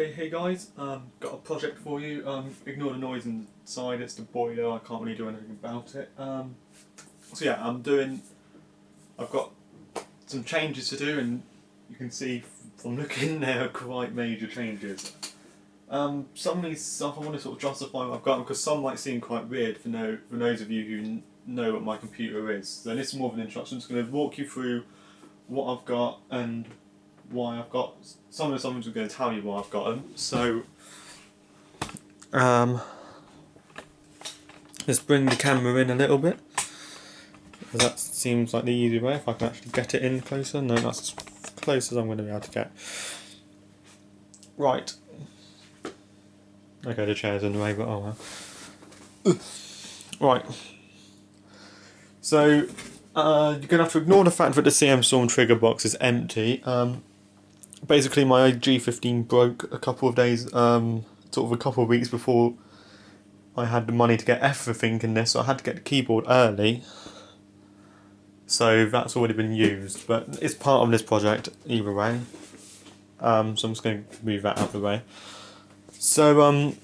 Okay, hey guys, got a project for you. Ignore the noise inside, it's the boiler, I can't really do anything about it. So yeah, I've got some changes to do, and you can see from looking there quite major changes. Some of these stuff I want to sort of justify what I've got, because some might seem quite weird for those of you who know what my computer is. So this is more of an introduction. I'm just going to walk you through what I've got and why I've got some of the stuff. I'm going to tell you why I've got them. So let's bring the camera in a little bit. That seems like the easy way, if I can actually get it in closer. No, that's as close as I'm going to be able to get. Right. Okay, the chair's in the way, but oh well. Right. So you're going to have to ignore the fact that the CM Storm trigger box is empty. Basically my G15 broke a couple of days, sort of a couple of weeks before I had the money to get everything in this, so I had to get the keyboard early. So that's already been used, but it's part of this project either way. So I'm just going to move that out of the way. So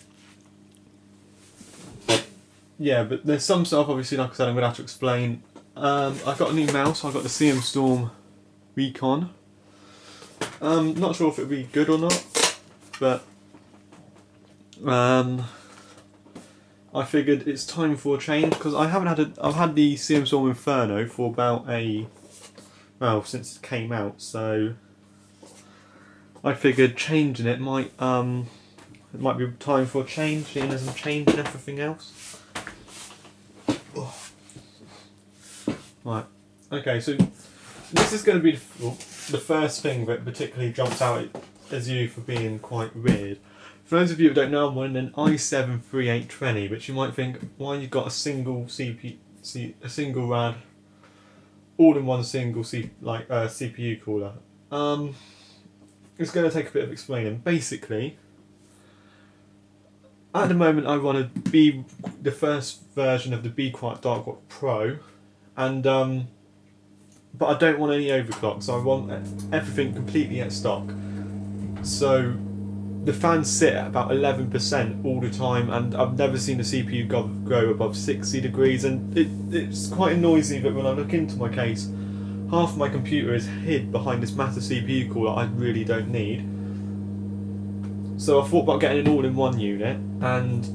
yeah, but there's some stuff obviously, like I said, I'm going to have to explain. I've got a new mouse. I've got the CM Storm Recon. Not sure if it'll be good or not, but I figured it's time for a change, because I've had the CM Storm Inferno for about since it came out, so I figured changing it might be time for a change, seeing as I'm changing everything else. Right, okay, so this is going to be the first thing that particularly jumps out as you for being quite weird. For those of you who don't know, I'm running an i7 3820, which you might think, why you've got a single RAD, all-in-one single CPU cooler. It's going to take a bit of explaining. Basically, at the moment I run the first version of the Be Quiet Darkwalk Pro, and but I don't want any overclock, so I want everything completely at stock. So the fans sit at about 11% all the time, and I've never seen the CPU go above 60 degrees, and it's quite noisy that when I look into my case, half my computer is hid behind this massive CPU cooler I really don't need. So I thought about getting an all-in-one unit, and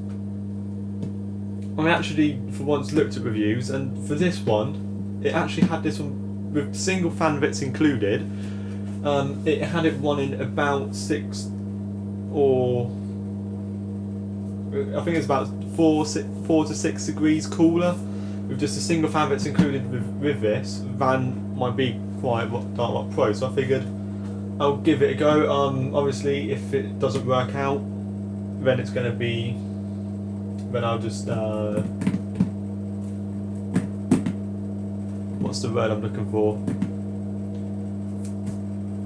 I actually for once looked at reviews, and for this one, it actually had this one with single fan bits included. It had it running about I think it's about 4 to 6 degrees cooler, with just a single fan bits included with this than my Be Quiet Darkwalk Pro. So I figured I'll give it a go. Obviously, if it doesn't work out, then it's going to be. Then I'll just. What's the word I'm looking for?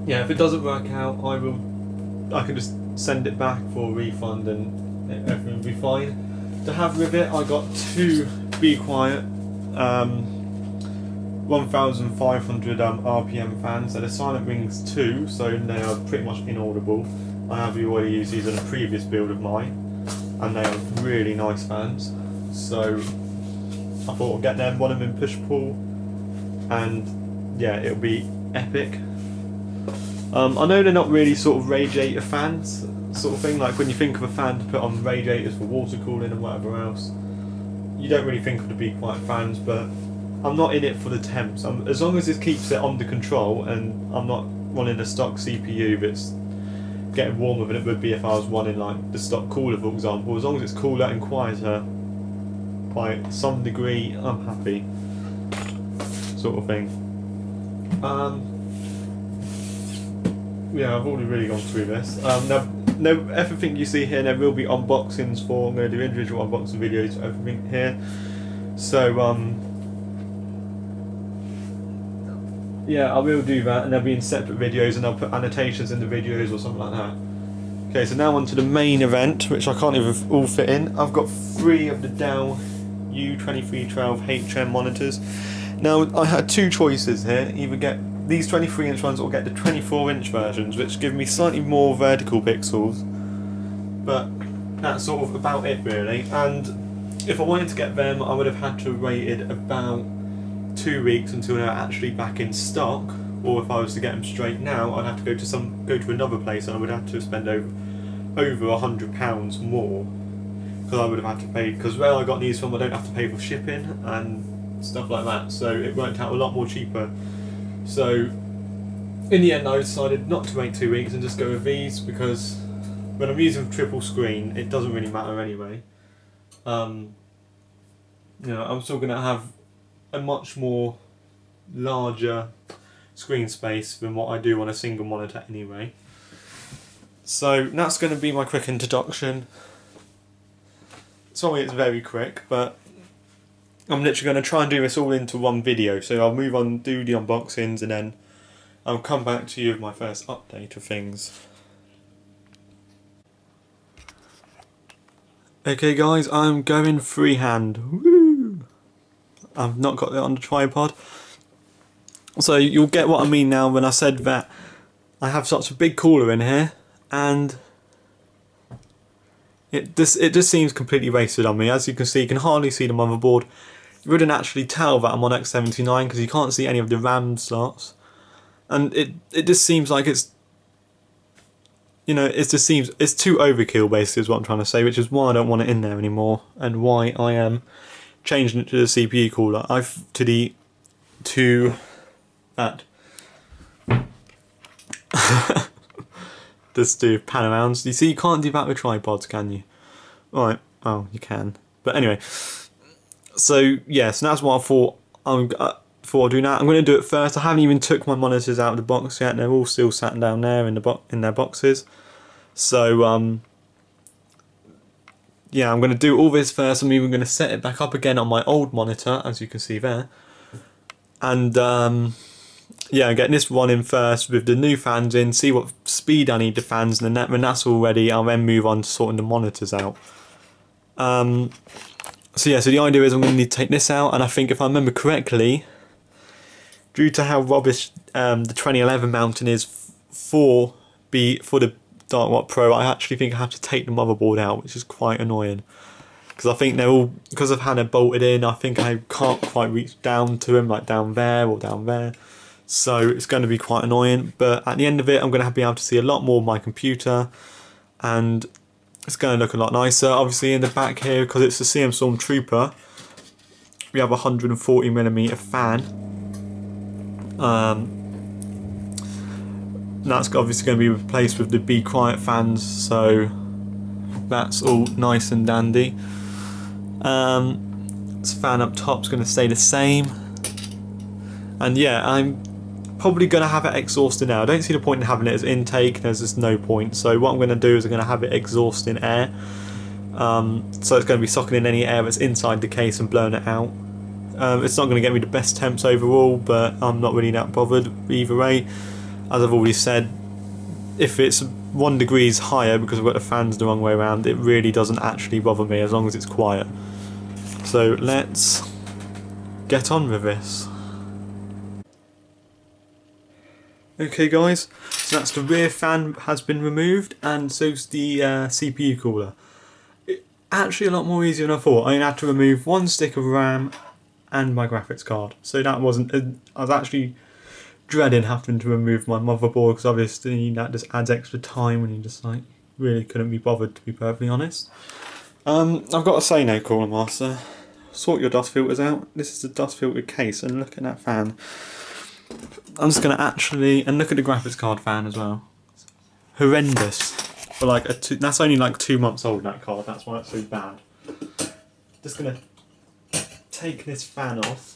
Yeah, if it doesn't work out, I can just send it back for a refund and everything will be fine. To have with it, I got two Be Quiet 1500 RPM fans. They're the Silent Rings 2, so they are pretty much inaudible. I have already used these in a previous build of mine, and they are really nice fans. So I thought I'll get them, one of them in push-pull, and yeah, it'll be epic. I know they're not really sort of radiator fans sort of thing, like when you think of a fan to put on radiators for water cooling and whatever else, you don't really think of the Be Quiet fans, but I'm not in it for the temps. As long as it keeps it under control and I'm not running a stock CPU that's getting warmer than it would be if I was running like the stock cooler, for example, as long as it's cooler and quieter by some degree, I'm happy, sort of thing. Yeah, I've already really gone through this. Now, everything you see here, there will be unboxings for. I'm going to do individual unboxing videos for everything here. So, yeah, I will do that, and they'll be in separate videos, and I'll put annotations in the videos or something like that. Okay, so now on to the main event, which I can't even all fit in. I've got 3 of the Dell U2312 HM monitors. Now, I had 2 choices here, either get these 23-inch ones or get the 24-inch versions, which give me slightly more vertical pixels But that's sort of about it really. And if I wanted to get them, I would have had to have waited about 2 weeks until they're actually back in stock. Or if I was to get them straight now, I'd have to go to another place, and I would have to spend over £100 more, because I would have had to pay, because where I got these from I don't have to pay for shipping and stuff like that, so it worked out a lot more cheaper. So in the end I decided not to wait 2 weeks and just go with these, because when I'm using triple screen it doesn't really matter anyway. You know, I'm still going to have a much more larger screen space than what I do on a single monitor anyway. So that's going to be my quick introduction. Sorry it's very quick, but I'm literally going to try and do this all into one video, so I'll move on, do the unboxings, and then I'll come back to you with my first update of things. Okay guys, I'm going freehand. Woo! I've not got it on the tripod. So you'll get what I mean now when I said that I have such a big cooler in here, and it just seems completely wasted on me. As you can see, you can hardly see the motherboard. You wouldn't actually tell that I'm on X79 because you can't see any of the RAM slots, and it just seems like it's, you know, it's too overkill basically is what I'm trying to say, which is why I don't want it in there anymore, and why I am changing it to the CPU cooler. Just do pan arounds. You see, you can't do that with tripods, can you? Right, oh, you can. But anyway, so yeah, so that's what I thought I'll do now. I'm going to do it first. I haven't even took my monitors out of the box yet. They're all still sat down there in their boxes. So yeah, I'm going to do all this first. I'm even going to set it back up again on my old monitor, as you can see there. And yeah, I'm getting this one in first with the new fans in, see what speed I need the fans, and then when that's all ready, I'll then move on to sorting the monitors out. So yeah, so the idea is I'm going to need to take this out, and I think if I remember correctly, due to how rubbish the 2011 mounting is for the Darkwatt Pro, I actually think I have to take the motherboard out, which is quite annoying. Because I think they're all, because of how they're bolted in, I think I can't quite reach down to them, like down there or down there. So it's going to be quite annoying, but at the end of it I'm going to be able to see a lot more of my computer, and it's going to look a lot nicer. Obviously in the back here, because it's a CM Stormtrooper, we have a 140mm fan. That's obviously going to be replaced with the Be Quiet fans, so that's all nice and dandy. This fan up top is going to stay the same, and yeah, I'm probably going to have it exhausted now. I don't see the point in having it as intake, there's just no point. So what I'm going to do is I'm going to have it exhausting air, so it's going to be sucking in any air that's inside the case and blowing it out. It's not going to get me the best temps overall, but I'm not really that bothered either way. As I've already said, if it's 1 degree higher because I've got the fans the wrong way around, it really doesn't actually bother me as long as it's quiet. So let's get on with this. Okay guys, so that's the rear fan has been removed, and so's the CPU cooler. Actually a lot more easier than I thought. I only had to remove 1 stick of RAM and my graphics card. So that wasn't, I was actually dreading having to remove my motherboard, because obviously that just adds extra time when you just like really couldn't be bothered, to be perfectly honest. I've got to say now, Cooler Master, sort your dust filters out. This is the dust filter case, and look at that fan. I'm just going to actually, and look at the graphics card fan as well. Horrendous. For like that's only like 2 months old, that card, that's why it's so bad. Just going to take this fan off.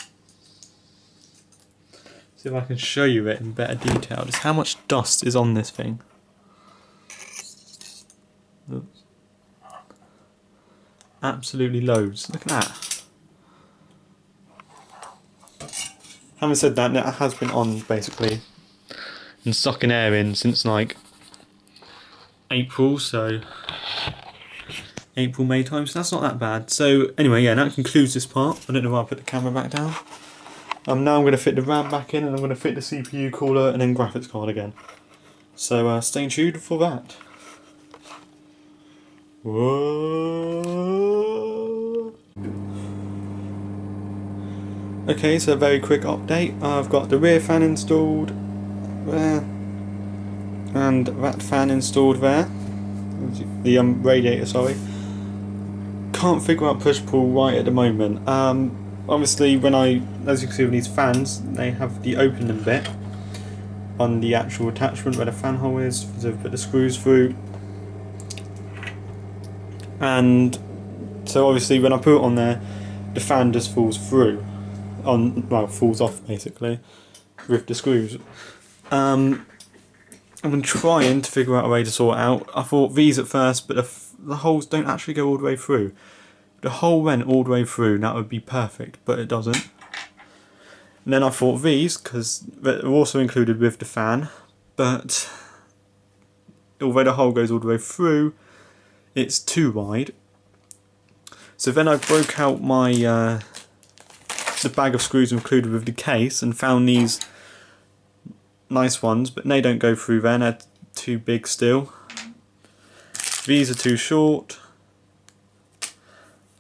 See if I can show you it in better detail, just how much dust is on this thing. Oops. Absolutely loads, look at that. Having said that, it has been on basically and sucking air in since like April, so April, May time, so that's not that bad. So anyway, yeah, that concludes this part. I don't know why I put the camera back down. Now I'm going to fit the RAM back in, and I'm going to fit the CPU cooler and then graphics card again. So stay tuned for that. Whoa. Okay, so a very quick update. I've got the rear fan installed there, and that fan installed there. The radiator, sorry. Can't figure out push-pull right at the moment. Obviously, as you can see with these fans, they have the opening bit on the actual attachment where the fan hole is, so put the screws through. And so obviously when I put it on there, the fan just falls through, falls off basically, with the screws. I've been trying to figure out a way to sort it out. I thought these at first, but the holes don't actually go all the way through. If the hole went all the way through, that would be perfect, but it doesn't. And then I thought these, because they're also included with the fan, but although the hole goes all the way through, it's too wide. So then I broke out my the bag of screws included with the case and found these nice ones, but they don't go through there, they're too big still. These are too short.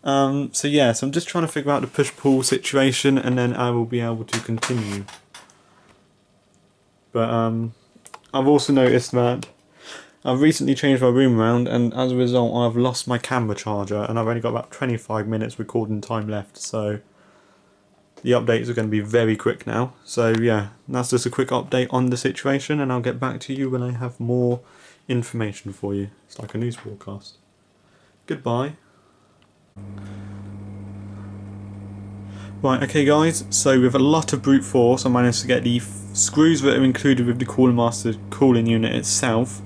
So yeah, so I'm just trying to figure out the push-pull situation, and then I will be able to continue. But I've also noticed that I've recently changed my room around, and as a result I've lost my camera charger, and I've only got about 25 minutes recording time left, so the updates are going to be very quick now. So yeah, that's just a quick update on the situation, and I'll get back to you when I have more information for you. It's like a news broadcast. Goodbye. Right, okay guys, so with a lot of brute force I managed to get the screws that are included with the Cooler Master cooling unit itself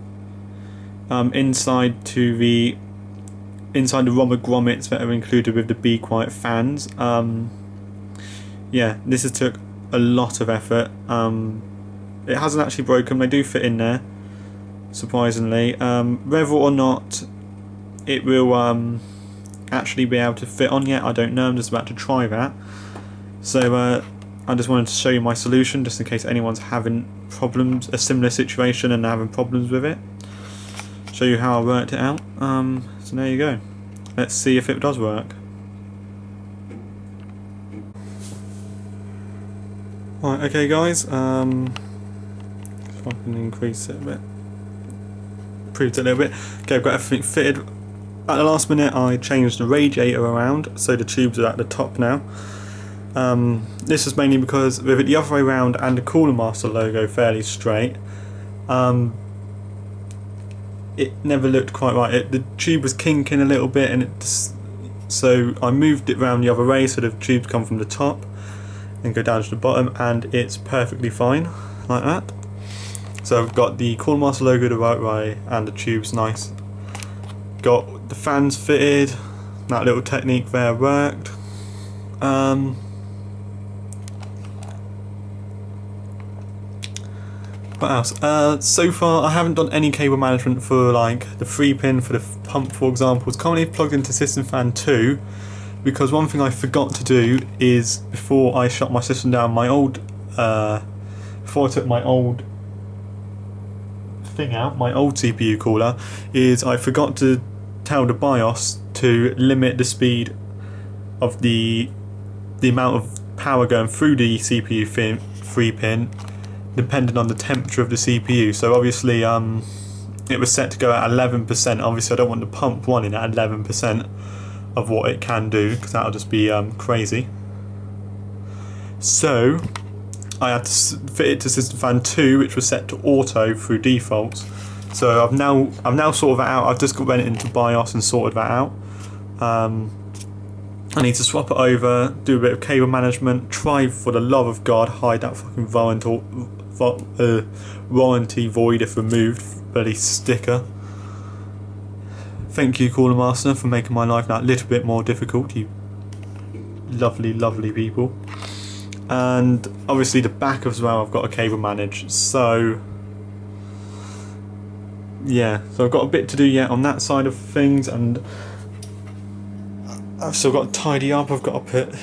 inside the rubber grommets that are included with the Be Quiet fans. Yeah, this has took a lot of effort. It hasn't actually broken, they do fit in there, surprisingly. Whether or not it will actually be able to fit on yet, I don't know. I'm just about to try that. So I just wanted to show you my solution, just in case anyone's having problems, a similar situation, and they're having problems with it. Show you how I worked it out. So there you go. Let's see if it does work. Right, okay guys, if I can increase it a bit, improved it a little bit. Okay, I've got everything fitted. At the last minute I changed the radiator around, so the tubes are at the top now. This is mainly because with it the other way around and the Cooler Master logo fairly straight, it never looked quite right. The tube was kinking a little bit, and so I moved it round the other way so the tubes come from the top and go down to the bottom, and it's perfectly fine like that. So I've got the Cooler Master logo the right way and the tubes nice. Got the fans fitted, that little technique there worked. What else? So far I haven't done any cable management for like the 3-pin for the pump, for example. It's currently plugged into System Fan 2, because one thing I forgot to do is, before I shut my system down, before I took my old thing out, my old CPU cooler, is I forgot to tell the BIOS to limit the speed of the amount of power going through the CPU 3-pin depending on the temperature of the CPU. So obviously it was set to go at 11%. Obviously I don't want the pump running at 11% of what it can do, because that'll just be crazy. So I had to fit it to System Fan 2, which was set to auto through defaults. So I've now sorted that out. I've just went into BIOS and sorted that out. I need to swap it over, do a bit of cable management, try for the love of God hide that fucking warranty void if removed, bloody sticker. Thank you, Cooler Master, for making my life now a little bit more difficult, you lovely, lovely people. And obviously the back as well, I've got a cable manage, so yeah, so I've got a bit to do yet on that side of things, and I've still got to tidy up. I've got to put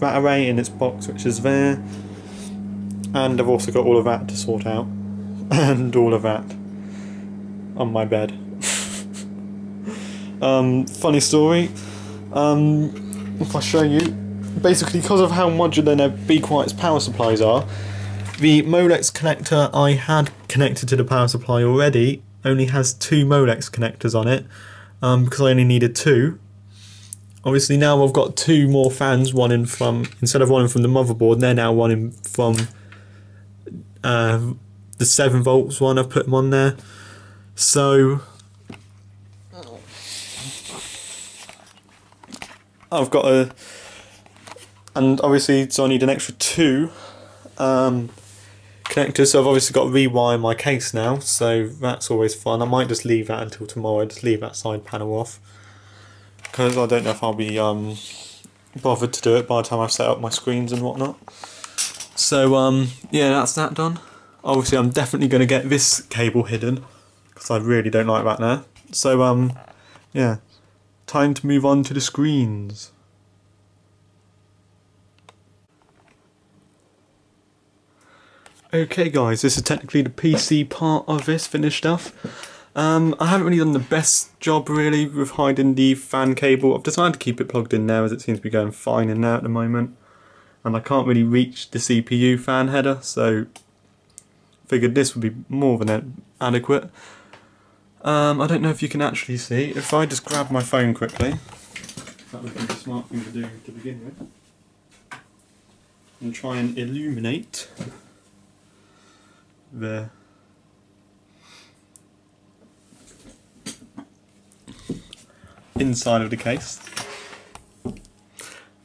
that array in its box, which is there, and I've also got all of that to sort out, and all of that on my bed. Funny story. If I show you, basically because of how modular their Be Quiet's power supplies are, the Molex connector I had connected to the power supply already only has 2 Molex connectors on it, because I only needed 2. Obviously now I've got 2 more fans, one in from, instead of one in from the motherboard, they're now one in from the 7 volts one. I've put them on there. So I've got a, and obviously so I need an extra 2 connectors, so I've obviously got to rewire my case now, so that's always fun. I might just leave that until tomorrow, just leave that side panel off, because I don't know if I'll be bothered to do it by the time I've set up my screens and whatnot. So yeah, that's that done. Obviously I'm definitely going to get this cable hidden, because I really don't like that there. So yeah, time to move on to the screens. Okay guys, this is technically the PC part of this finished stuff. I haven't really done the best job really with hiding the fan cable. I've decided to keep it plugged in now as it seems to be going fine in there at the moment. And I can't really reach the CPU fan header, so figured this would be more than adequate. I don't know if you can actually see. If I just grab my phone quickly, that would be the smart thing to do to begin with, and try and illuminate the inside of the case. There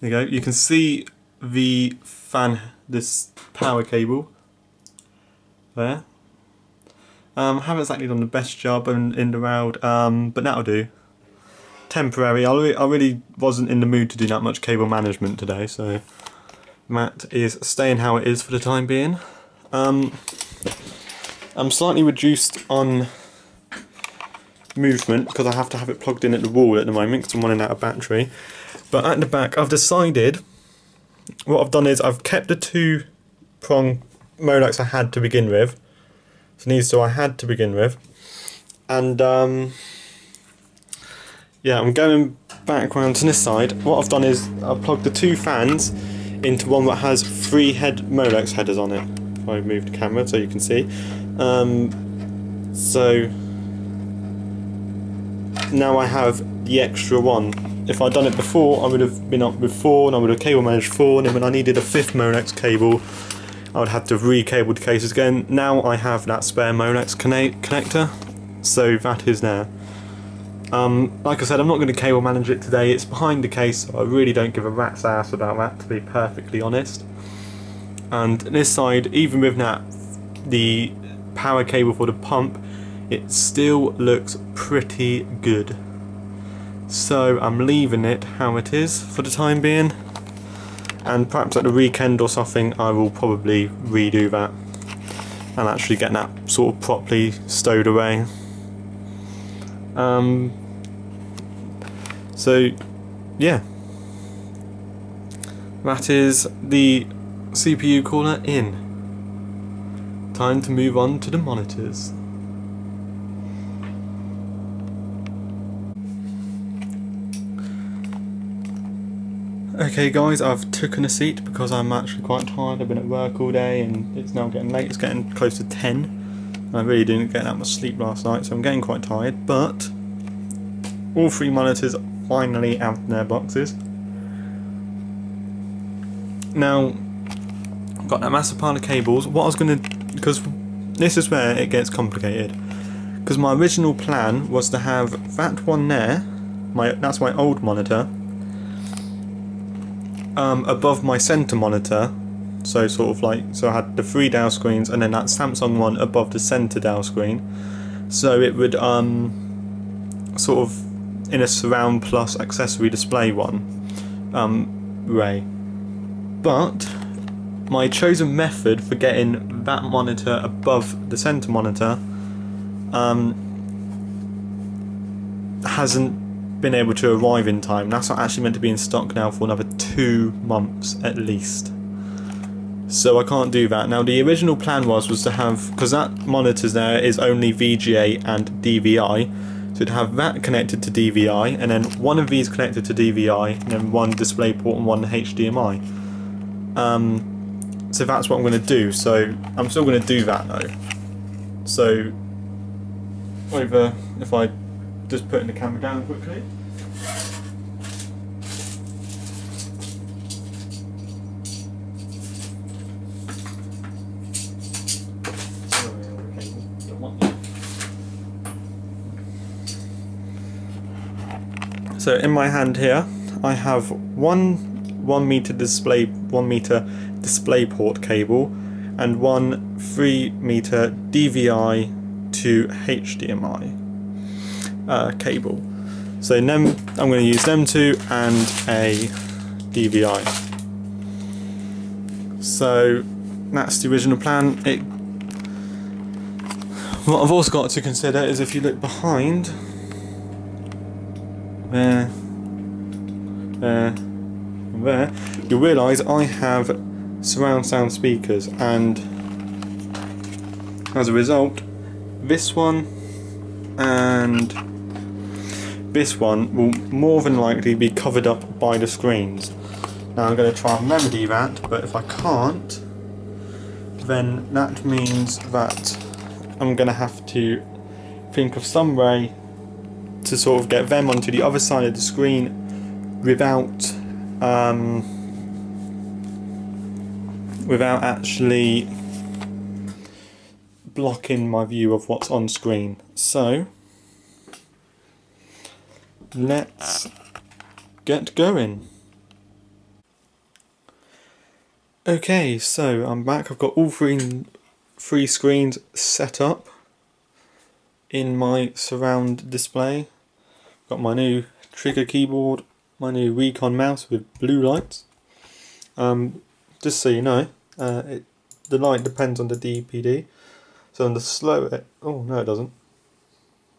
you go. You can see the fan, this power cable there. Haven't exactly done the best job in the round, but that'll do. Temporary. I really wasn't in the mood to do that much cable management today, so that is staying how it is for the time being. I'm slightly reduced on movement because I have to have it plugged in at the wall at the moment because I'm running out of battery. But at the back I've decided, what I've done is I've kept the 2 prong Molex I had to begin with. So these 2 I had to begin with. And yeah, I'm going back round to this side. What I've done is I've plugged the 2 fans into one that has 3 Molex headers on it. If I move the camera so you can see. So now I have the extra one. If I'd done it before, I would have been up with 4 and I would have cable managed 4, and then when I needed a 5th Molex cable I would have to re-cable the cases again. Now I have that spare Molex connector, so that is there. Like I said, I'm not going to cable manage it today. It's behind the case, so I really don't give a rat's ass about that, to be perfectly honest. And this side, even with that, the power cable for the pump, it still looks pretty good. So I'm leaving it how it is for the time being, and perhaps at the weekend or something I will probably redo that and actually get that sort of properly stowed away. So yeah, that is the CPU corner in. Time to move on to the monitors. Okay guys, I've taken a seat because I'm actually quite tired. I've been at work all day and it's now getting late. It's getting close to 10. I really didn't get that much sleep last night, so I'm getting quite tired, but all 3 monitors are finally out in their boxes. Now, I've got that massive pile of cables. What I was going to, because this is where it gets complicated, because my original plan was to have that one there, that's my old monitor, above my centre monitor, so sort of like, so I had the 3 Dell screens and then that Samsung one above the centre Dell screen, so it would sort of in a surround plus accessory display one array. But my chosen method for getting that monitor above the centre monitor hasn't been able to arrive in time. That's not actually meant to be in stock now for another 2 months at least. So I can't do that. Now the original plan was to have, because that monitor's there is only VGA and DVI, So it'd have that connected to DVI, and then one of these connected to DVI, and then one DisplayPort and one HDMI. So that's what I'm going to do. So I'm still going to do that though. So if I just putting the camera down quickly. So in my hand here, I have one meter DisplayPort cable and one 3 meter DVI to HDMI cable. So them, I'm going to use them two and a DVI. So that's the original plan. What I've also got to consider is if you look behind, there, you'll realise I have surround sound speakers, and as a result, this one and this one will more than likely be covered up by the screens. Now I'm going to try and remedy that, but if I can't, then that means that I'm going to have to think of some way to sort of get them onto the other side of the screen without actually blocking my view of what's on screen. So let's get going. Okay, so I'm back. I've got all three screens set up in my surround display. Got my new trigger keyboard, my new Recon mouse with blue lights. Just so you know, the light depends on the DPD. So on the slow, oh no it doesn't.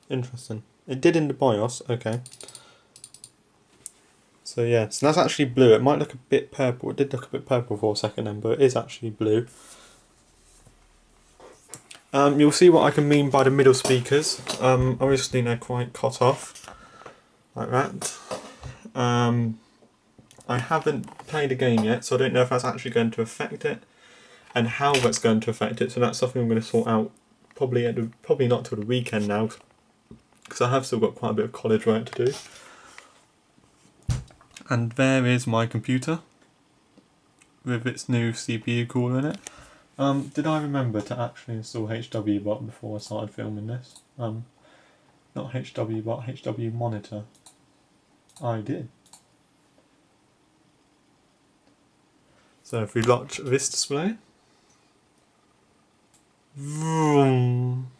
Interesting. It did in the BIOS, okay. So yeah, so that's actually blue. It might look a bit purple. It did look a bit purple for a second then, but it is actually blue. You'll see what I can mean by the middle speakers. Obviously they're quite cut off, like that. I haven't played a game yet, so I don't know if that's actually going to affect it, and how that's going to affect it. So that's something I'm going to sort out probably not till the weekend now, because I have still got quite a bit of college work to do. And there is my computer with its new CPU cooler in it. Did I remember to actually install HWBot before I started filming this? Not HWBot, HW Monitor. I did. So if we launch this display, vroom,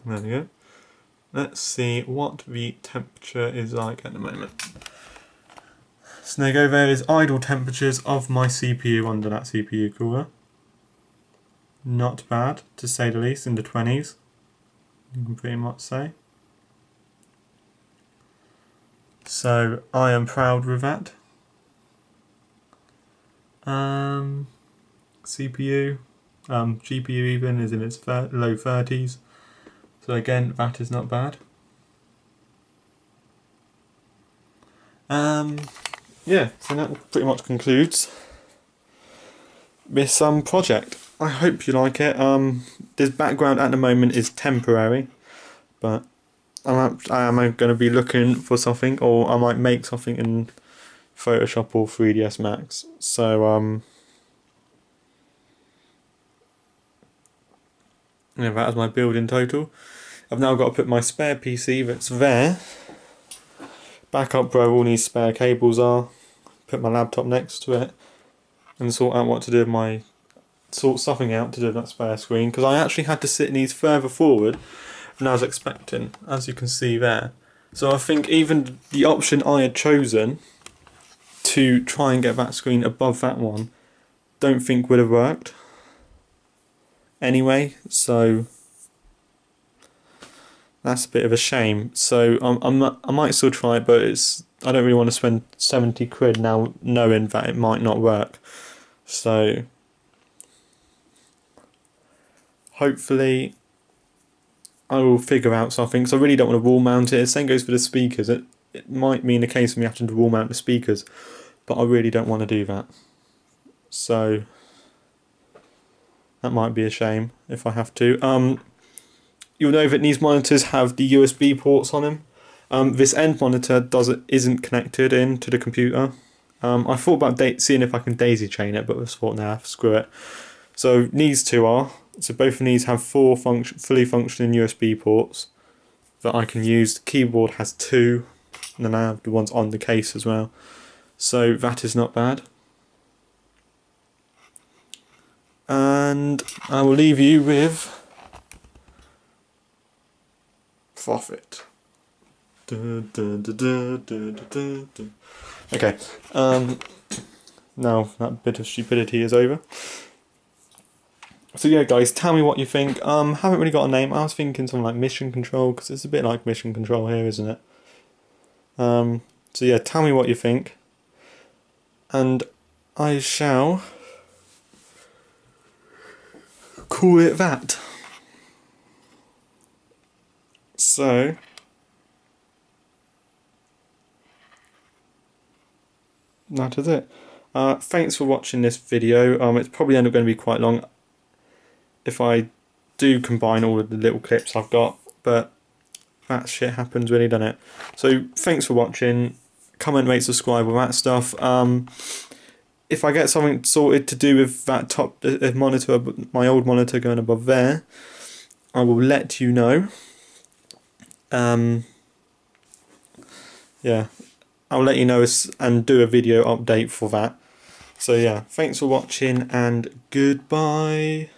there we go. Let's see what the temperature is like at the moment. So there you go, there is idle temperatures of my CPU under that CPU cooler. Not bad, to say the least, in the 20s, you can pretty much say. So I am proud with that. CPU, GPU even is in its low 30s. So again, that is not bad. Yeah, so that pretty much concludes this project. I hope you like it. This background at the moment is temporary, but I am going to be looking for something, or I might make something in Photoshop or 3ds Max. So yeah, that is my build in total. I've now got to put my spare PC that's there back up where all these spare cables are, put my laptop next to it, and sort out what to do with my, sort something out to do with that spare screen, because I actually had to sit these further forward than I was expecting, as you can see there. So I think even the option I had chosen to try and get that screen above that one, don't think would have worked anyway, so that's a bit of a shame. So I might still try it, but I don't really want to spend 70 quid now knowing that it might not work. So hopefully I will figure out something, because I really don't want to wall mount it. The same goes for the speakers. It might mean a case of me having to wall mount the speakers, but I really don't want to do that. So that might be a shame if I have to. You'll know that these monitors have the USB ports on them. This end monitor isn't connected in to the computer. I thought about seeing if I can daisy chain it, but I thought, nah, screw it. So these two are. So both of these have 4 fully functioning USB ports that I can use. The keyboard has 2, and then I have the ones on the case as well. So that is not bad. And I will leave you with Prophet. Okay, now that bit of stupidity is over. So yeah, guys, tell me what you think. Haven't really got a name. I was thinking something like Mission Control, because it's a bit like Mission Control here, isn't it? So yeah, tell me what you think, and I shall call it that. So that is it. Thanks for watching this video. It's probably going to be quite long if I do combine all of the little clips I've got, but that shit happens really, doesn't it? So thanks for watching. Comment, rate, subscribe, all that stuff. If I get something sorted to do with that top monitor, my old monitor going above there, I will let you know. Yeah, I'll let you know and do a video update for that. So yeah, thanks for watching and goodbye.